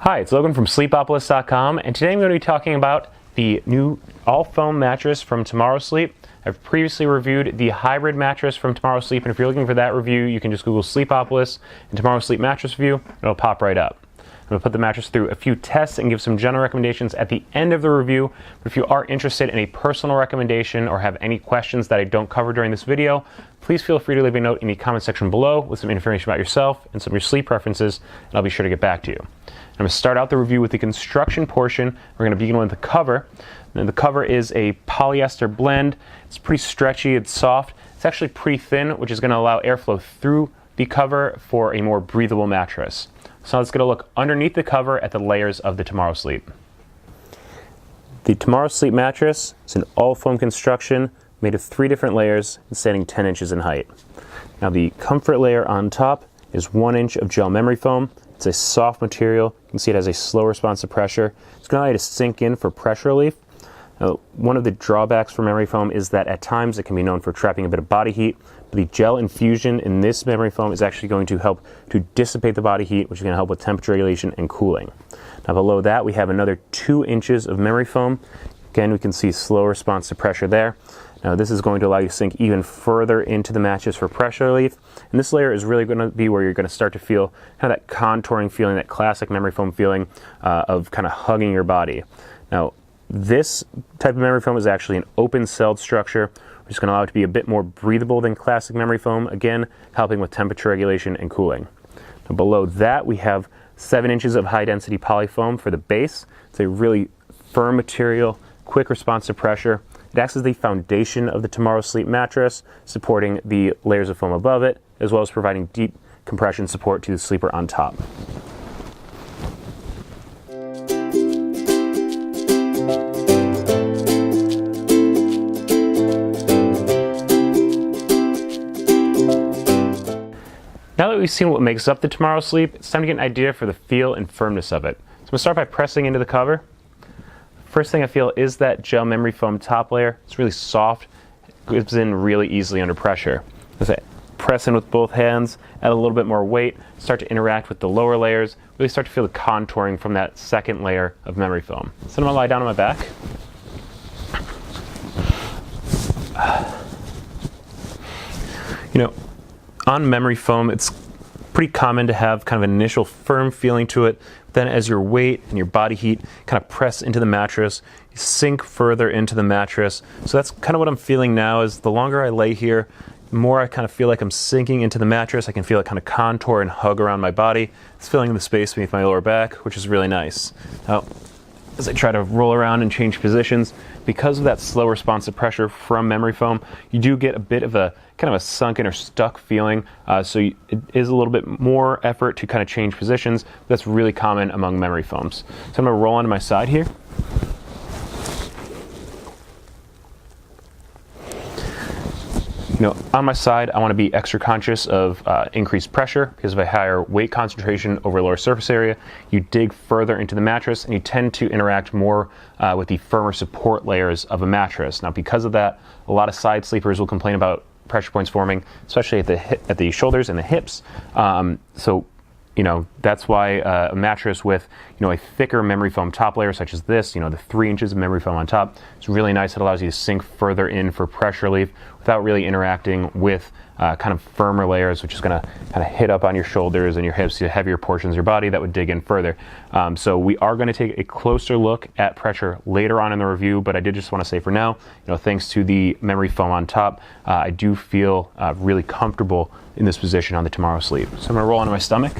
Hi, it's Logan from Sleepopolis.com, and today I'm going to be talking about the new all-foam mattress from Tomorrow Sleep. I've previously reviewed the hybrid mattress from Tomorrow Sleep, and if you're looking for that review, you can just Google Sleepopolis and Tomorrow Sleep mattress review, and it'll pop right up. I'm going to put the mattress through a few tests and give some general recommendations at the end of the review. But if you are interested in a personal recommendation or have any questions that I don't cover during this video, please feel free to leave a note in the comment section below with some information about yourself and some of your sleep preferences, and I'll be sure to get back to you. I'm going to start out the review with the construction portion. We're going to begin with the cover. And the cover is a polyester blend. It's pretty stretchy, it's soft. It's actually pretty thin, which is going to allow airflow through the cover for a more breathable mattress. So let's get a look underneath the cover at the layers of the Tomorrow Sleep. The Tomorrow Sleep mattress is an all-foam construction made of 3 different layers and standing 10 inches in height. Now the comfort layer on top is 1 inch of gel memory foam. It's a soft material. You can see it has a slow response to pressure. It's going to allow you to sink in for pressure relief. Now, one of the drawbacks for memory foam is that at times it can be known for trapping a bit of body heat. But the gel infusion in this memory foam is actually going to help to dissipate the body heat, which is going to help with temperature regulation and cooling. Now below that we have another 2 inches of memory foam. Again, we can see slow response to pressure there. Now this is going to allow you to sink even further into the mattress for pressure relief. And this layer is really going to be where you're going to start to feel kind of that contouring feeling, that classic memory foam feeling of kind of hugging your body. Now this type of memory foam is actually an open-celled structure, which is going to allow it to be a bit more breathable than classic memory foam, again helping with temperature regulation and cooling. Now below that we have 7 inches of high-density polyfoam for the base. It's a really firm material, quick response to pressure. It acts as the foundation of the Tomorrow Sleep mattress, supporting the layers of foam above it, as well as providing deep compression support to the sleeper on top. Now that we've seen what makes up the Tomorrow Sleep, it's time to get an idea for the feel and firmness of it. So I'm going to start by pressing into the cover. First thing I feel is that gel memory foam top layer. It's really soft, it goes in really easily under pressure. As I press in with both hands, add a little bit more weight, start to interact with the lower layers, really start to feel the contouring from that second layer of memory foam. So I'm going to lie down on my back. On memory foam, it's pretty common to have kind of an initial firm feeling to it. Then as your weight and your body heat kind of press into the mattress, you sink further into the mattress. So that's kind of what I'm feeling now. Is the longer I lay here, the more I kind of feel like I'm sinking into the mattress. I can feel it kind of contour and hug around my body. It's filling the space beneath my lower back, which is really nice. Now, as I try to roll around and change positions, because of that slow response to pressure from memory foam, you do get a bit of a kind of a sunken or stuck feeling. It is a little bit more effort to kind of change positions. That's really common among memory foams. So I'm going to roll onto my side here. On my side, I want to be extra conscious of increased pressure because of a higher weight concentration over lower surface area. You dig further into the mattress and you tend to interact more with the firmer support layers of a mattress. Now, because of that, a lot of side sleepers will complain about pressure points forming, especially at the shoulders and the hips. That's why a mattress with, a thicker memory foam top layer such as this, the 3 inches of memory foam on top, is really nice. It allows you to sink further in for pressure relief without really interacting with kind of firmer layers, which is going to kind of hit up on your shoulders and your hips, the heavier portions of your body that would dig in further. So we are going to take a closer look at pressure later on in the review, but I did just want to say for now, thanks to the memory foam on top, I do feel really comfortable in this position on the Tomorrow Sleep. So I'm going to roll onto my stomach.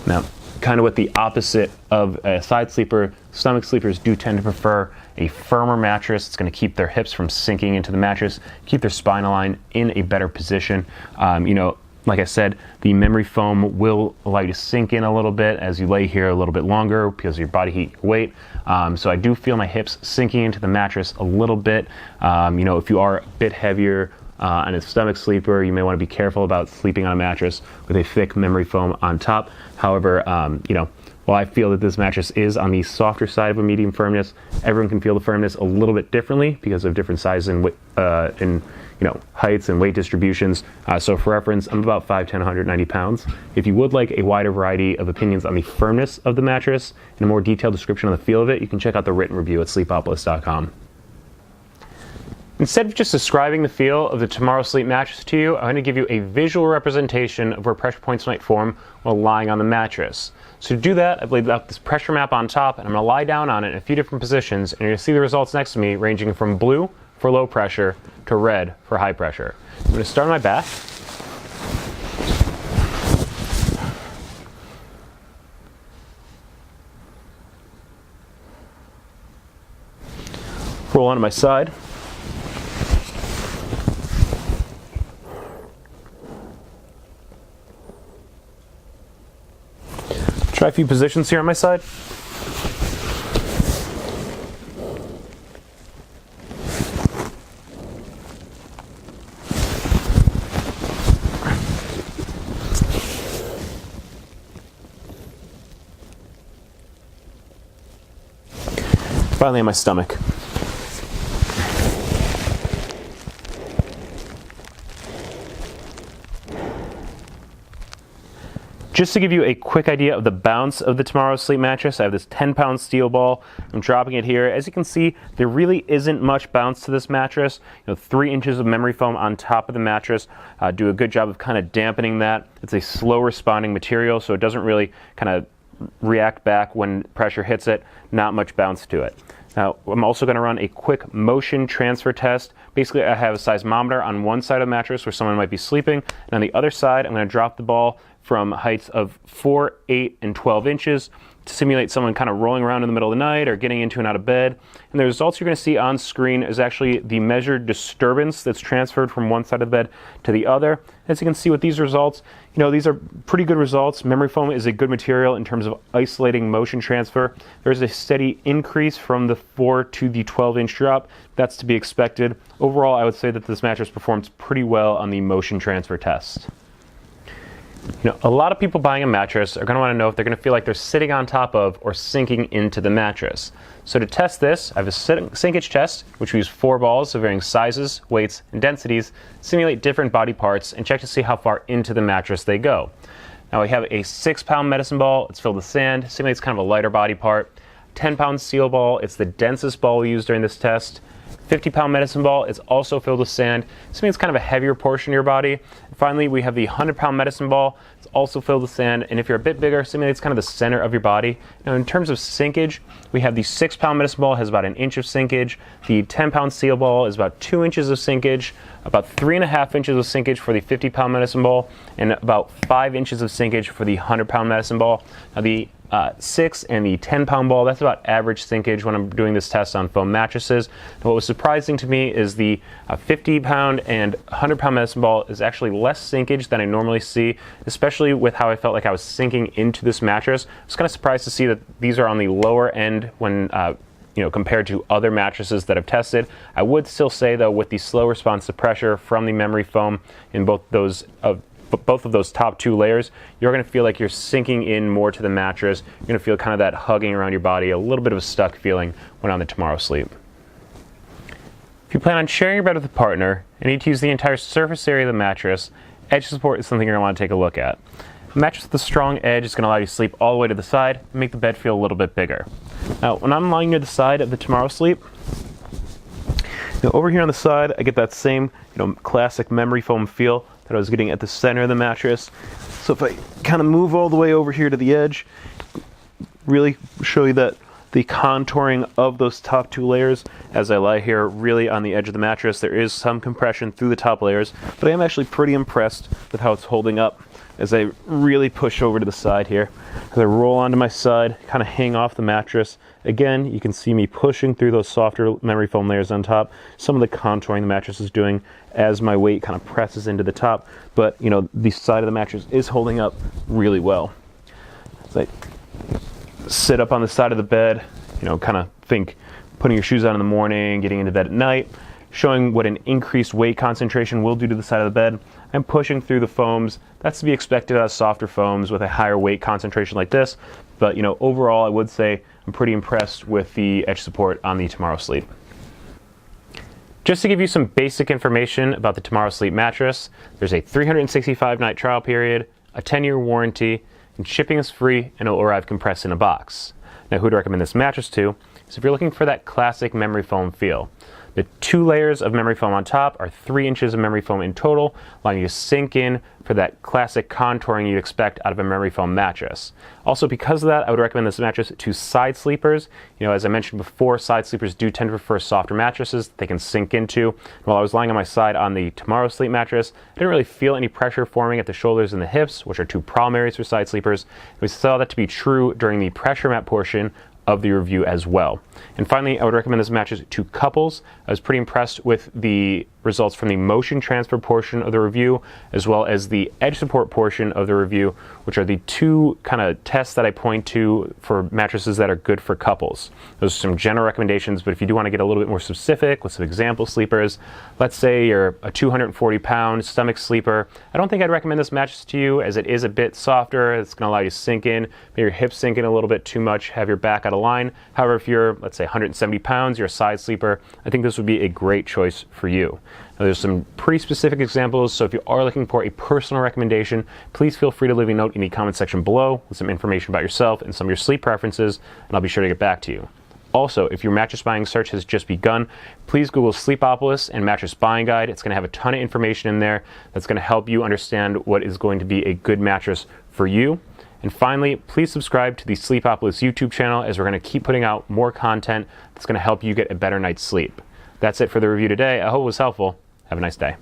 Now, kind of with the opposite of a side sleeper, stomach sleepers do tend to prefer a firmer mattress. It's going to keep their hips from sinking into the mattress, keep their spinal line in a better position. Like I said, the memory foam will allow you to sink in a little bit as you lay here a little bit longer because of your body heat, your weight. So I do feel my hips sinking into the mattress a little bit. If you are a bit heavier and a stomach sleeper, you may want to be careful about sleeping on a mattress with a thick memory foam on top. However, while I feel that this mattress is on the softer side of a medium firmness, everyone can feel the firmness a little bit differently because of different sizes and heights and weight distributions. So for reference, I'm about 5'10", 190 pounds. If you would like a wider variety of opinions on the firmness of the mattress and a more detailed description on the feel of it, you can check out the written review at sleepopolis.com. Instead of just describing the feel of the Tomorrow Sleep mattress to you, I'm going to give you a visual representation of where pressure points might form while lying on the mattress. So to do that, I've laid out this pressure map on top, and I'm going to lie down on it in a few different positions, and you're going to see the results next to me ranging from blue for low pressure to red for high pressure. I'm going to start on my back. Roll onto my side. Try a few positions here on my side. Finally on my stomach. Just to give you a quick idea of the bounce of the Tomorrow Sleep mattress, I have this 10-pound steel ball. I'm dropping it here. As you can see, there really isn't much bounce to this mattress. 3 inches of memory foam on top of the mattress do a good job of kind of dampening that. It's a slow responding material, so it doesn't really kind of react back when pressure hits it. Not much bounce to it. Now, I'm also going to run a quick motion transfer test. Basically, I have a seismometer on one side of the mattress where someone might be sleeping, and on the other side, I'm going to drop the ball from heights of 4, 8, and 12 inches to simulate someone kind of rolling around in the middle of the night or getting into and out of bed. And the results you're going to see on screen is actually the measured disturbance that's transferred from one side of the bed to the other. As you can see with these results, these are pretty good results. Memory foam is a good material in terms of isolating motion transfer. There's a steady increase from the 4 to the 12-inch drop. That's to be expected. Overall, I would say that this mattress performs pretty well on the motion transfer test. A lot of people buying a mattress are going to want to know if they're going to feel like they're sitting on top of or sinking into the mattress. So to test this, I have a sinkage test, which we use 4 balls of varying sizes, weights, and densities, simulate different body parts, and check to see how far into the mattress they go. Now we have a 6-pound medicine ball. It's filled with sand, simulates kind of a lighter body part. 10-pound steel ball. It's the densest ball we use during this test. 50-pound medicine ball is also filled with sand. This means kind of a heavier portion of your body. And finally, we have the 100-pound medicine ball. It's also filled with sand, and if you're a bit bigger, simulates kind of the center of your body. Now, in terms of sinkage, we have the 6-pound medicine ball has about 1 inch of sinkage. The 10-pound steel ball is about 2 inches of sinkage, about 3.5 inches of sinkage for the 50-pound medicine ball, and about 5 inches of sinkage for the 100-pound medicine ball. Now, the 6 and the 10-pound ball, that's about average sinkage when I'm doing this test on foam mattresses. And what was surprising to me is the 50-pound and 100-pound medicine ball is actually less sinkage than I normally see, especially with how I felt like I was sinking into this mattress. I was kind of surprised to see that these are on the lower end when compared to other mattresses that I've tested. I would still say, though, with the slow response to pressure from the memory foam in both of those top 2 layers, you're going to feel like you're sinking in more to the mattress. You're going to feel kind of that hugging around your body, a little bit of a stuck feeling when on the Tomorrow Sleep. If you plan on sharing your bed with a partner and need to use the entire surface area of the mattress, edge support is something you're going to want to take a look at. A mattress with a strong edge is going to allow you to sleep all the way to the side and make the bed feel a little bit bigger. Now, when I'm lying near the side of the Tomorrow Sleep, over here on the side, I get that same classic memory foam feel that I was getting at the center of the mattress. So if I kind of move all the way over here to the edge, really show you that the contouring of those top 2 layers as I lie here really on the edge of the mattress. There is some compression through the top layers, but I am actually pretty impressed with how it's holding up as I really push over to the side here. As I roll onto my side, kind of hang off the mattress. Again, you can see me pushing through those softer memory foam layers on top. Some of the contouring the mattress is doing as my weight kind of presses into the top, but the side of the mattress is holding up really well. As I sit up on the side of the bed, kind of think putting your shoes on in the morning, getting into bed at night, showing what an increased weight concentration will do to the side of the bed. I'm pushing through the foams. That's to be expected out of softer foams with a higher weight concentration like this. But overall, I would say I'm pretty impressed with the edge support on the Tomorrow Sleep. Just to give you some basic information about the Tomorrow Sleep mattress, there's a 365-night trial period, a 10-year warranty, and shipping is free and it will arrive compressed in a box. Now, who to recommend this mattress to is if you're looking for that classic memory foam feel. The 2 layers of memory foam on top are 3 inches of memory foam in total, allowing you to sink in for that classic contouring you'd expect out of a memory foam mattress. Also, because of that, I would recommend this mattress to side sleepers. You know, as I mentioned before, side sleepers do tend to prefer softer mattresses they can sink into. And while I was lying on my side on the Tomorrow Sleep mattress, I didn't really feel any pressure forming at the shoulders and the hips, which are 2 problem areas for side sleepers. We saw that to be true during the pressure mat portion of the review as well. And finally, I would recommend this mattress to couples. I was pretty impressed with the results from the motion transfer portion of the review, as well as the edge support portion of the review, which are the 2 kind of tests that I point to for mattresses that are good for couples. Those are some general recommendations, but if you do want to get a little bit more specific with some example sleepers, let's say you're a 240-pound stomach sleeper, I don't think I'd recommend this mattress to you, as it is a bit softer. It's going to allow you to sink in, maybe your hips sink in a little bit too much, have your back out of line. However, if you're, let's say, 170 pounds, you're a side sleeper, I think this would be a great choice for you. Now, there's some pretty specific examples, so if you are looking for a personal recommendation, please feel free to leave a note in the comment section below with some information about yourself and some of your sleep preferences, and I'll be sure to get back to you. Also, if your mattress buying search has just begun, please Google Sleepopolis and Mattress Buying Guide. It's going to have a ton of information in there that's going to help you understand what is going to be a good mattress for you. And finally, please subscribe to the Sleepopolis YouTube channel, as we're going to keep putting out more content that's going to help you get a better night's sleep. That's it for the review today. I hope it was helpful. Have a nice day.